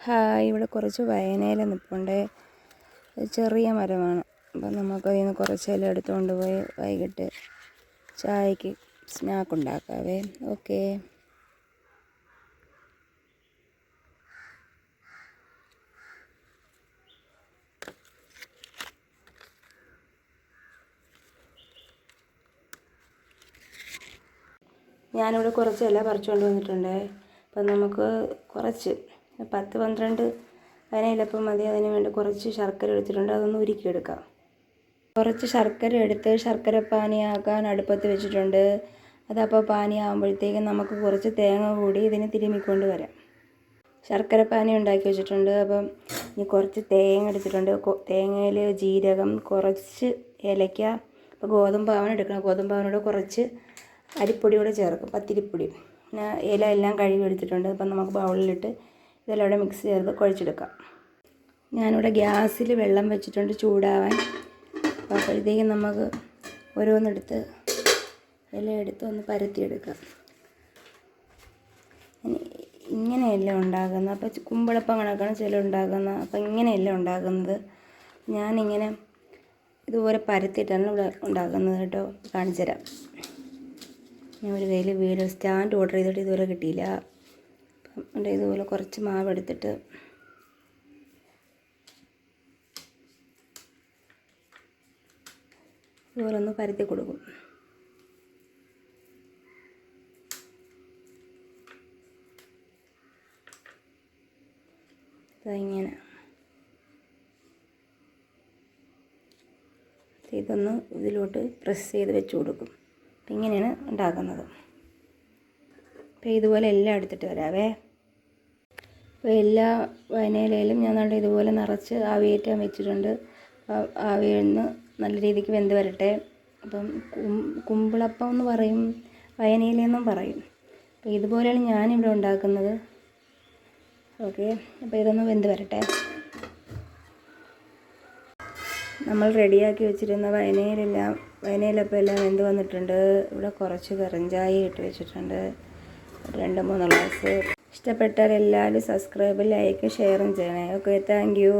Hi, ഇവിടെ കുറച്ച് വയനയില നിൽപ്പുണ്ട്. ചെറിയ മരമാണ്. അപ്പം നമുക്കതിൽ നിന്ന് കുറച്ച് ഇല എടുത്തുകൊണ്ട് പോയി വൈകിട്ട് ചായക്ക് സ്നാക്ക് ഉണ്ടാക്കാവേ. ഓക്കെ. ഞാനിവിടെ കുറച്ച് ഇല പറിച്ചുകൊണ്ട് വന്നിട്ടുണ്ട്. അപ്പം നമുക്ക് കുറച്ച് 10-12 വയനയിലപ്പം മതി. അതിന് വേണ്ടി കുറച്ച് ശർക്കര എടുത്തിട്ടുണ്ട്. അതൊന്ന് ഉരുക്കിയെടുക്കാം. കുറച്ച് ശർക്കര എടുത്ത് ശർക്കര പാനിയാക്കാൻ അടുപ്പത്ത് വെച്ചിട്ടുണ്ട്. അതപ്പോൾ പാനിയാകുമ്പോഴത്തേക്കും നമുക്ക് കുറച്ച് തേങ്ങ കൂടി ഇതിന് തിരുമ്മിക്കൊണ്ട് വരാം. ശർക്കര പാനി ഉണ്ടാക്കി വെച്ചിട്ടുണ്ട്. അപ്പം ഇനി കുറച്ച് തേങ്ങ എടുത്തിട്ടുണ്ട്. തേങ്ങയിൽ ജീരകം, കുറച്ച് ഏലക്ക. ഇപ്പോൾ ഗോതമ്പാവാണ് എടുക്കണം. ഗോതമ്പാവിനോട് കുറച്ച് അരിപ്പൊടി കൂടെ ചേർക്കും, പത്തിരിപ്പൊടി. പിന്നെ ഇല എല്ലാം കഴുകി എടുത്തിട്ടുണ്ട്. അപ്പം നമുക്ക് ബൗളിലിട്ട് ഇതെല്ലാം ഇവിടെ മിക്സ് ചെയ്ത് കുഴച്ചെടുക്കാം. ഞാനിവിടെ ഗ്യാസിൽ വെള്ളം വെച്ചിട്ടുണ്ട് ചൂടാവാൻ. അപ്പോൾ അപ്പോഴത്തേക്കും നമുക്ക് ഓരോന്നെടുത്ത് ഇലയെടുത്ത് ഒന്ന് പരത്തിയെടുക്കാം. ഇങ്ങനെയല്ല ഉണ്ടാക്കുന്നത്. അപ്പോൾ കുമ്പിളപ്പം കണക്കാണ് ചില ഉണ്ടാക്കുന്നത്. അപ്പോൾ ഇങ്ങനെയല്ല ഉണ്ടാക്കുന്നത്. ഞാനിങ്ങനെ ഇതുപോലെ പരത്തിയിട്ടാണ് ഇവിടെ ഉണ്ടാക്കുന്നത് കേട്ടോ. കാണിച്ചു തരാം. ഞാൻ ഒരു കയ്യിൽ വീട് സ്റ്റാൻഡ് ഓർഡർ ചെയ്തിട്ട് ഇതുപോലെ കിട്ടിയില്ല. അപ്പം ഇതുപോലെ കുറച്ച് മാവ് എടുത്തിട്ട് ഇതുപോലെ ഒന്ന് പരത്തി കൊടുക്കും. ഇങ്ങനെ ഇതൊന്ന് ഇതിലോട്ട് പ്രസ് ചെയ്ത് വെച്ച് കൊടുക്കും. അപ്പം ഇങ്ങനെയാണ് ഉണ്ടാക്കുന്നത്. അപ്പോൾ ഇതുപോലെ എല്ലാം എടുത്തിട്ട് വരാവേ. അപ്പോൾ എല്ലാ വയനയിലയിലും ഞാൻ കണ്ട് ഇതുപോലെ നിറച്ച് ആവിയേറ്റാൻ വെച്ചിട്ടുണ്ട്. ആവിയിൽ നിന്ന് നല്ല രീതിക്ക് വെന്ത് വരട്ടെ. അപ്പം കുമ്പിളപ്പം എന്ന് പറയും, വയനയിലെന്നും പറയും. അപ്പോൾ ഇതുപോലെയാണ് ഞാനിവിടെ ഉണ്ടാക്കുന്നത്. ഓക്കെ. അപ്പോൾ ഇതൊന്ന് വെന്ത് വരട്ടെ. നമ്മൾ റെഡിയാക്കി വെച്ചിരുന്ന വയനയിലപ്പം എല്ലാം വെന്ത് വന്നിട്ടുണ്ട്. ഇവിടെ കുറച്ച് വെറുംചായ ഇട്ട് വെച്ചിട്ടുണ്ട്, 2-3 ഗ്ലാസ്. ഇഷ്ടപ്പെട്ടാൽ എല്ലാവരും സബ്സ്ക്രൈബ്, ലൈക്ക്, ഷെയറും ചെയ്യണേ. Okay, thank you.